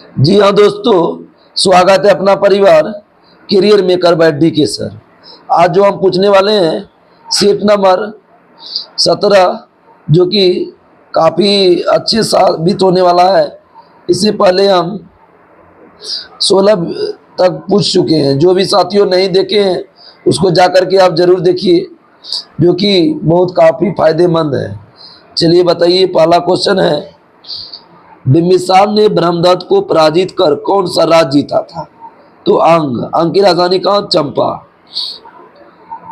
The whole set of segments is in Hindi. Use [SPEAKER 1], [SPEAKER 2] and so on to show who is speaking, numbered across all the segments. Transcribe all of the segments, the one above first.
[SPEAKER 1] जी हाँ दोस्तों, स्वागत है अपना परिवार career maker by DK. Sir. आज जो हम पूछने वाले हैं सीट नंबर 17, जो कि काफ़ी अच्छे साबित होने वाला है। इससे पहले हम 16 तक पूछ चुके हैं। जो भी साथियों नहीं देखे हैं उसको जा कर के आप ज़रूर देखिए, जो कि बहुत काफ़ी फायदेमंद है। चलिए बताइए, पहला क्वेश्चन है, बिम्बिसार ने ब्रह्मदत्त को पराजित कर कौन सा राज्य जीता था? तो अंग की राजधानी कहाँ? चंपा।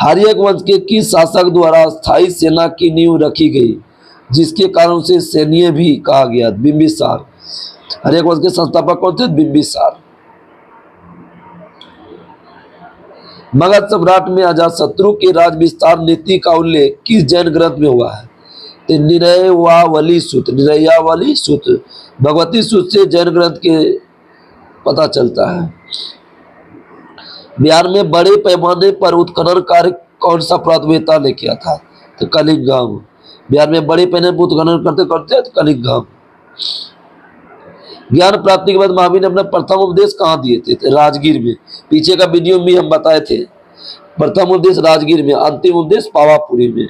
[SPEAKER 1] हर्यक वंश के किस शासक द्वारा स्थायी सेना की नींव रखी गई, जिसके कारण उसे सैन्य भी कहा गया? बिम्बिसार। हर्यक वंश के संस्थापक कौन थे? बिम्बिसार। मगध सम्राट में अजातशत्रु के राज विस्तार नीति का उल्लेख किस जैन ग्रंथ में हुआ है? तो निरयावली सूत्र। भगवती सूत्र से जैन ग्रंथ के पता चलता है। बिहार में बड़े पैमाने पर उत्खनन कार्य कौन सा प्राथमिकता ने किया था? तो कलिंगम। बिहार में बड़े पैमाने पर उत्खनन करते तो कलिंगम। ज्ञान प्राप्ति के बाद महावीर ने अपना प्रथम उपदेश कहाँ दिए थे? तो राजगीर में। पीछे का वीडियो में हम बताए थे, प्रथम उपदेश राजगीर में, अंतिम उपदेश पावापुरी में।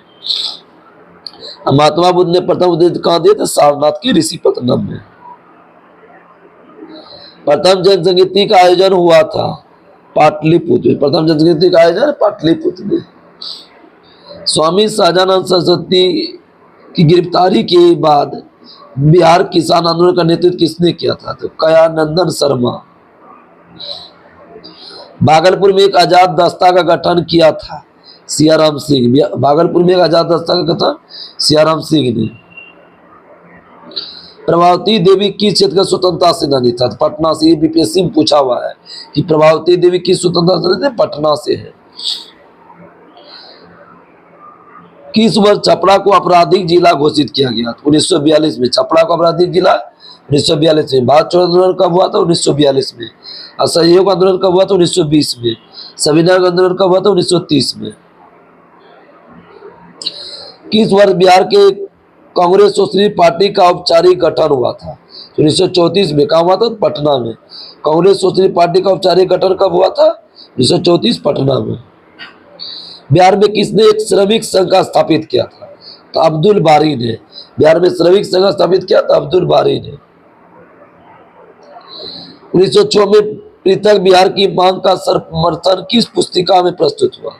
[SPEAKER 1] महात्मा बुद्ध ने प्रथम उपदेश कहाँ दिए थे? सारनाथ के ऋषिपत्तनम में। प्रथम जन संगीति का आयोजन हुआ था पाटलिपुत्र में। प्रथम जन संगीति का आयोजन पाटलिपुत्र में। स्वामी सहजानंद सरस्वती की गिरफ्तारी के बाद बिहार किसान आंदोलन का नेतृत्व किसने किया था? तो कयानंदन शर्मा। भागलपुर में एक आजाद दस्ता का गठन किया था सियाराम सिंह। भागलपुर में एक आजाद दस्ता का गठन सियाराम सिंह ने। प्रभावती देवी किस क्षेत्र का स्वतंत्रता सेनानी था? पटना से। बीपीएससी में पूछा हुआ है कि प्रभावती देवी किस स्वतंत्रता सेनानी थे? पटना से है। किस वर्ष छपरा को आपराधिक जिला घोषित किया गया? 1942 में। छपरा को आपराधिक जिला 1942 में। भारत छोड़ो आंदोलन कब हुआ था? 1942 में। असहयोग आंदोलन कब हुआ था? 1920 में। संविधान आंदोलन कब हुआ था? 1930 में। किस वर्ष बिहार के कांग्रेस सोशलिस्ट पार्टी का औपचारिक गठन हुआ था? 1934 में। कहाँ हुआ था? पटना में। कांग्रेस सोशलिस्ट पार्टी का औपचारिक गठन कब हुआ था? 1934, पटना में। बिहार में किसने एक श्रमिक संघ का स्थापित किया था? तो अब्दुल बारी ने। बिहार में श्रमिक संघ स्थापित किया था अब्दुल बारी ने। 1906 में पृथक बिहार की मांग का समर्थन किस पुस्तिका में प्रस्तुत हुआ?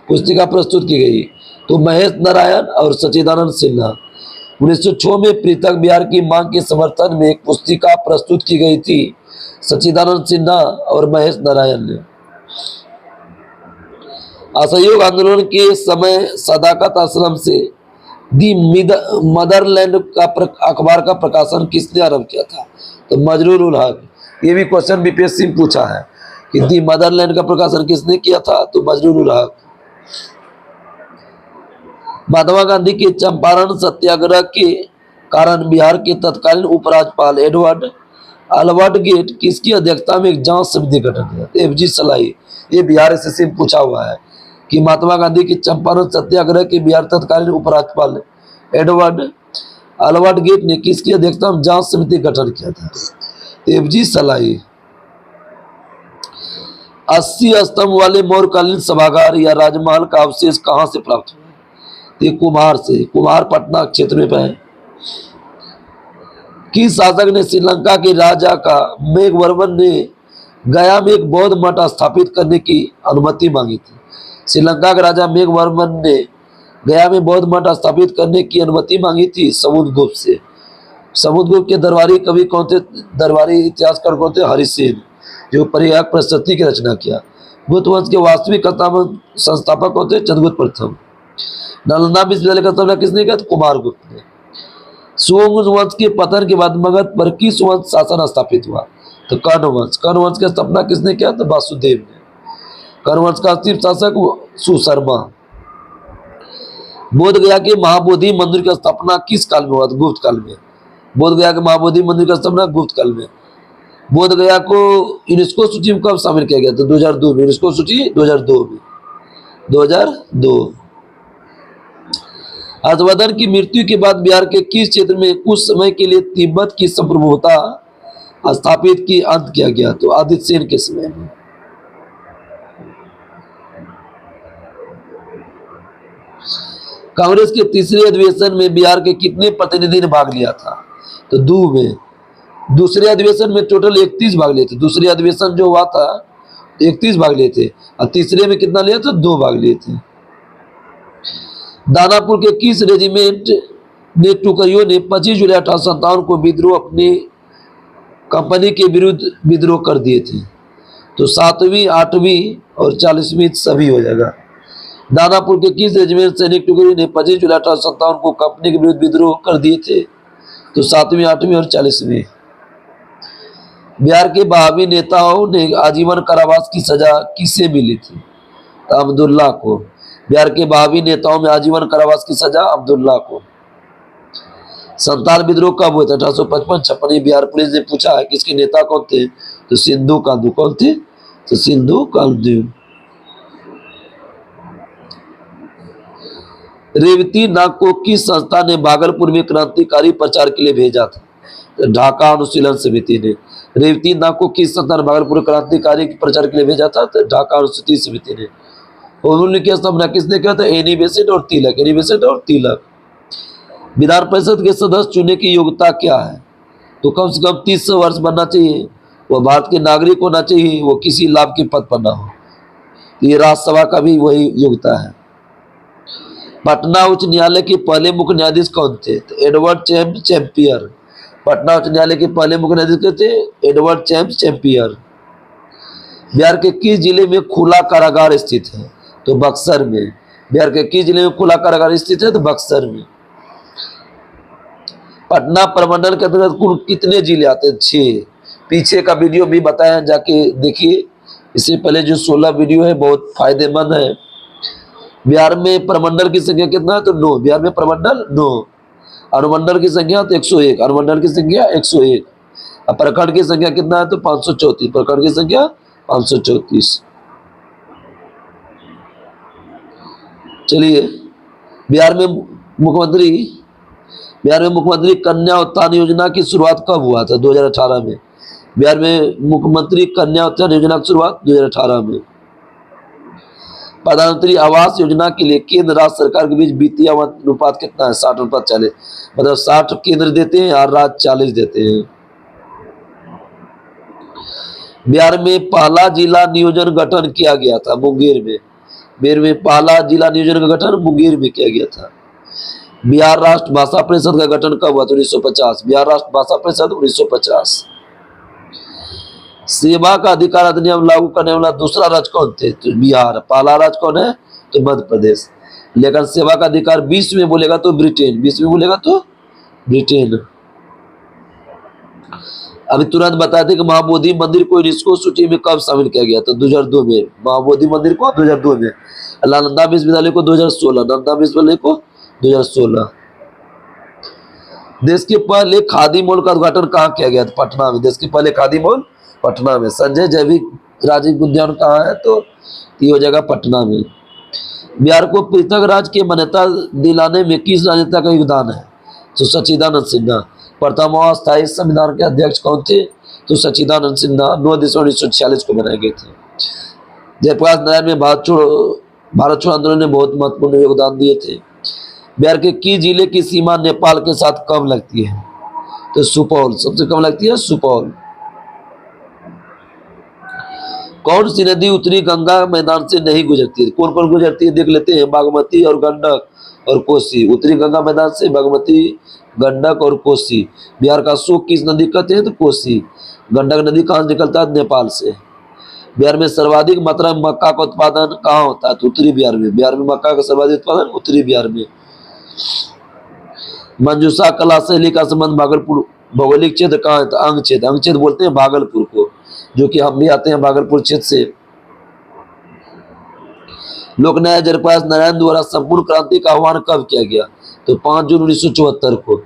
[SPEAKER 1] पुस्तिका प्रस्तुत की गई तो महेश नारायण और सच्चिदानंद सिन्हा। 1906 में पृथक बिहार की मांग के समर्थन में एक पुस्तिका प्रस्तुत की गई थी सच्चिदानंद सिन्हा और महेश नारायण ने। असहयोग आंदोलन के समय सदाकत आश्रम से दी मदरलैंड का अखबार का प्रकाशन किसने आरंभ किया था? तो मजरूर उल हक। ये भी क्वेश्चन बीपीएससी में पूछा है कि दी मदरलैंड का प्रकाशन किसने किया था? तो मजरूर उल हक। महात्मा गांधी के चंपारण सत्याग्रह के कारण बिहार के तत्कालीन उपराज्यपाल एडवर्ड अल्बर्ट गेट किसकी अध्यक्षता में एक जांच समिति गठन किया? एफजी सलाई। ये बिहार एसएससी में पूछा हुआ है कि महात्मा गांधी के चंपारण सत्याग्रह के बिहार तत्कालीन उपराज्यपाल एडवर्ड अल्बर्ट गेट ने किसकी अध्यक्षता में जांच समिति गठन किया था? एफजी सलाई। 80 स्तंभ वाले मौर्यकालीन सभागार या राजमहल का अवशेष कहां से प्राप्त हुआ? ये कुम्हार से। कुम्हार पटना क्षेत्र में है। किस शासक ने श्रीलंका के राजा का मेघवर्मन ने गया में एक बौद्ध मठ स्थापित करने की अनुमति मांगी थी? श्रीलंका के राजा मेघवर्मन ने गया में बौद्ध मठ स्थापित करने की अनुमति मांगी थी समुद्रगुप्त से। समुद्रगुप्त के दरबारी कवि कौन थे? दरबारी इतिहासकार कौन थे? हरिसेन, जो प्रयाग प्रशस्ति की रचना किया। गुप्त वंश के वास्तविक संस्थापक कौन थे? चंद्रगुप्त प्रथम। नालंदा विश्वविद्यालय का स्थापना किसने किया? कुमारगुप्त ने। सुंग वंश के पतन के बाद मगध पर किस वंश शासन स्थापित हुआ? तो कर्ण वंश। कर्ण वंश की स्थापना किसने किया? तो वासुदेव ने। कर्ण वंश का अंतिम शासक सुशर्मा। बोध गया के महाबोधि मंदिर की स्थापना किस काल में हुआ? गुप्त काल में। बोध गया के महाबोधि मंदिर की स्थापना गुप्त काल में। बोध गया को यूनेस्को सूची में कब शामिल किया गया? तो 2002 में। यूनेस्को सूची 2002 में। 2002। हर्षवर्धन की मृत्यु के बाद बिहार के किस क्षेत्र में कुछ समय के लिए तिब्बत की संप्रभुता स्थापित की, अंत किया गया? तो आदित्य सेन के समय में। कांग्रेस के तीसरे अधिवेशन में बिहार के कितने प्रतिनिधि ने भाग लिया था? तो 2 में। दूसरे अधिवेशन में टोटल 31 भाग लिए थे। दूसरे अधिवेशन जो हुआ था 31 भाग लिए थे, और तीसरे में कितना लिया था? 2 भाग लिए थे। दानापुर के किस रेजिमेंट ने टुकड़ियों ने 25 जुलाई 1857 को विद्रोह अपनी कंपनी के विरुद्ध विद्रोह कर दिए थे? तो 7वीं, 8वीं और 40वीं सभी हो जाएगा। दानापुर के किस रेजिमेंट सैनिक टुकड़ी ने 25 जुलाई 1857 को कंपनी के विरुद्ध विद्रोह कर दिए थे? तो 7वीं, 8वीं और 40वीं। बिहार के बहावी नेताओं ने आजीवन कारावास की सजा किसे मिली थी? तो अब्दुल्ला को। बिहार के बहावी नेताओं में आजीवन कारावास की सजा अब्दुल्ला को। संताल विद्रोह कब हुआ था? 1855-56। बिहार पुलिस ने पूछा है कि इसके नेता कौन थे? तो सिंधु कांधु। कौन थे? तो सिंधु कांधु। रेवती नाग को किस संस्था ने भागलपुर में क्रांतिकारी प्रचार के लिए भेजा था? तो ढाका अनुशीलन समिति ने। रेवती नाग को किस संस्था ने भागलपुर क्रांतिकारी प्रचार के लिए भेजा था? तो ढाका अनुसूचित समिति ने। उन्होंने की स्थापना किसने किया था? एनी बेसेंट और तिलक। एनी बेसेंट और तिलक। विधान परिषद के सदस्य चुनने की योग्यता क्या है? तो कम से कम 30 वर्ष बनना चाहिए, वह भारत के नागरिक होना चाहिए, वो किसी लाभ के पद पर ना हो। ये राज्यसभा का भी वही योग्यता है। पटना उच्च न्यायालय के पहले मुख्य न्यायाधीश कौन थे? तो एडवर्ड चैम्प चैंपियर। पटना उच्च न्यायालय के पहले मुख्य न्यायाधीश कौन थे? Edward champ चैंपियर। बिहार के किस जिले में खुला कारागार स्थित है? तो बक्सर में। बिहार के किस जिले में खुला कारागार स्थित है? तो बक्सर में। पटना प्रमंडल के अंतर्गत कुल कितने जिले आते हैं? 6। पीछे का वीडियो भी बताया, जाके देखिए। इससे पहले जो 16 वीडियो है बहुत फायदेमंद है। बिहार में प्रमंडल की संख्या कितना है? तो 9। बिहार में प्रमंडल 9। अनुमंडल की संख्या तो 101। अनुमंडल की संख्या 101। और प्रखंड की संख्या कितना है? तो 534। प्रखंड की संख्या 534। चलिए, बिहार में मुख्यमंत्री कन्या उत्थान योजना की शुरुआत कब हुआ था? 2018 में। बिहार में मुख्यमंत्री कन्या उत्थान योजना की शुरुआत 2018 में। प्रधानमंत्री आवास योजना के लिए केंद्र राज्य सरकार के बीच वित्तीय अनुपात कितना है? 60:40। मतलब 60 केंद्र देते हैं और राज्य 40 देते हैं। बिहार में पहला जिला नियोजन गठन किया गया था मुंगेर में। बिहार में पहला जिला नियोजन का गठन मुंगेर में किया गया था। बिहार राष्ट्र भाषा परिषद का गठन कब हुआ? 1950। बिहार राष्ट्र भाषा परिषद 1950। सेवा का अधिकार अधिनियम लागू करने वाला दूसरा राज्य कौन थे? तो बिहार। पहला राज्य कौन है? तो मध्य प्रदेश। लेकिन सेवा का अधिकार 20 में बोलेगा तो ब्रिटेन। 20 में बोलेगा तो ब्रिटेन। अभी तुरंत बताते कि महाबोधि मंदिर को यूनेस्को सूची में कब शामिल किया गया? तो 2002 में। महाबोधि मंदिर को 2002 में। नालंदा विश्वविद्यालय को 2016। नालंदा विश्वविद्यालय को 2016। देश के पहले खादी मॉल का उद्घाटन कहाँ किया गया? पटना में। देश के पहले खादी मॉल पटना में। संजय जैविक राजीव उद्यान कहाँ है? तो ये हो जाएगा पटना में। बिहार को पृथक राज्य की मान्यता दिलाने में किस राजनेता का योगदान है? तो सच्चिदानंद सिन्हा। प्रथम अस्थायी संविधान के अध्यक्ष कौन थे? तो सच्चिदानंद सिन्हा। 9 दिसंबर 1946 को बनाए गए थे। जयप्रकाश नारायण में भारत छोड़ो आंदोलन ने बहुत महत्वपूर्ण योगदान दिए थे। बिहार के किस जिले की सीमा नेपाल के साथ कम लगती है? तो सुपौल। सबसे कम लगती है सुपौल। कौन सी नदी उत्तरी गंगा मैदान से नहीं गुजरती है? कौन कौन गुजरती है देख लेते हैं। बागमती और गंडक और कोसी। उत्तरी गंगा मैदान से बागमती, गंडक और कोसी। बिहार का सूख किस नदी कहते हैं? तो कोसी। गंडक नदी कहाँ से निकलता है? नेपाल से। बिहार में सर्वाधिक मात्रा में मक्का का उत्पादन कहाँ होता है? तो उत्तरी बिहार में। बिहार में मक्का का सर्वाधिक उत्पादन उत्तरी बिहार में। मंजूषा कला शैली का संबंध भागलपुर भौगोलिक क्षेत्र कहाँ है? तो अंग क्षेत्र। अंग क्षेत्र बोलते हैं भागलपुर को, जो कि हम भी आते हैं भागलपुर क्षेत्र से। लोक नायक जयप्रकाश नारायण द्वारा संपूर्ण क्रांति का आह्वान कब किया गया? तो 5 जून 1974 को।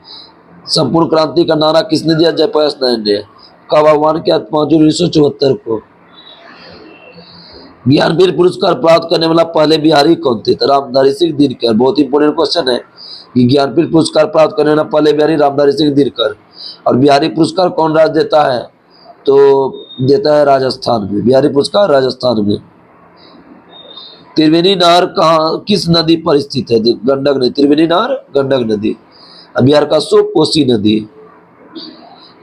[SPEAKER 1] संपूर्ण क्रांति का नारा किसने दिया? जयप्रकाश नारायण ने। कब आह्वान किया? 5 जून 1974 को। ज्ञानपीठ पुरस्कार प्राप्त करने वाला पहले बिहारी कौन थे? तो रामधारी सिंह दिनकर। बहुत इंपोर्टेंट क्वेश्चन है कि ज्ञानपीठ पुरस्कार प्राप्त करने वाला पहले बिहारी रामधारी सिंह दिनकर। और बिहारी पुरस्कार कौन राज्य देता है? तो देता है राजस्थान में, बिहारी पुरस्कार राजस्थान में। त्रिवेणी नहर कहाँ किस नदी पर स्थित है? गंडक नदी, त्रिवेणी नहर गंडक नदी। बिहार का सो कोसी नदी,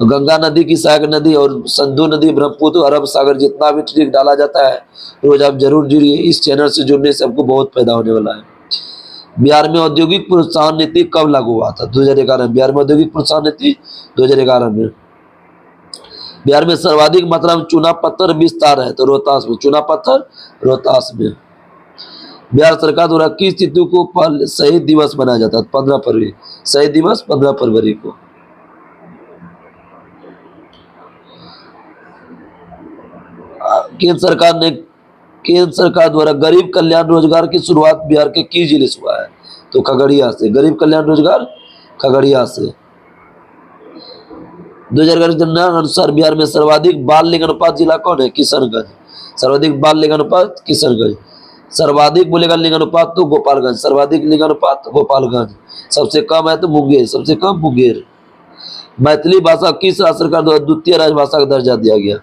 [SPEAKER 1] गंगा नदी की सहायक नदी और सिंधु नदी, ब्रह्मपुत्र, अरब सागर, जितना भी ट्रिक डाला जाता है रोज आप जरूर जुड़िए। इस चैनल से जुड़ने से आपको बहुत फायदा होने वाला है। बिहार में औद्योगिक प्रोत्साहन नीति कब लागू हुआ था? 2011। बिहार में औद्योगिक प्रोत्साहन नीति 2011 में। बिहार में सर्वाधिक मात्रा में चूना पत्थर विस्तार है तो रोहतास में, चूना पत्थर रोहतास में। बिहार सरकार द्वारा किस तिथि को शहीद दिवस मनाया जाता है? 15 फरवरी, शहीद दिवस 15 फरवरी को। केंद्र सरकार द्वारा गरीब कल्याण रोजगार की शुरुआत बिहार के किस जिले से हुआ है? तो खगड़िया से, गरीब कल्याण रोजगार खगड़िया से। 2011 के जनगणना अनुसार बिहार में सर्वाधिक बाल लिंगानुपात जिला कौन है? किशनगंज। सर्वाधिक बाल लिंगानुपात किशनगंज। सर्वाधिक बोलेगा लिंगानुपात तो गोपालगंज, सर्वाधिक लिंगानुपात गोपालगंज। सबसे कम है तो मुंगेर, सबसे कम मुंगेर। मैथिली भाषा किस राज्य सरकार द्वारा द्वितीय राजभाषा का दर्जा दिया गया?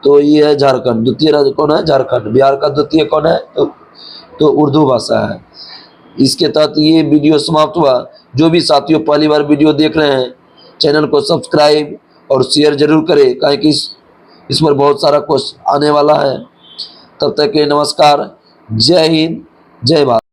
[SPEAKER 1] तो ये है झारखंड। द्वितीय राज्य कौन है? झारखंड। बिहार का द्वितीय कौन है? तो उर्दू भाषा है। इसके तहत ये वीडियो समाप्त हुआ। जो भी साथियों पहली बार वीडियो देख रहे हैं, चैनल को सब्सक्राइब और शेयर जरूर करें, काहे कि इस पर बहुत सारा क्वेश्चन आने वाला है। तब तक के लिए नमस्कार, जय हिंद, जय भारत।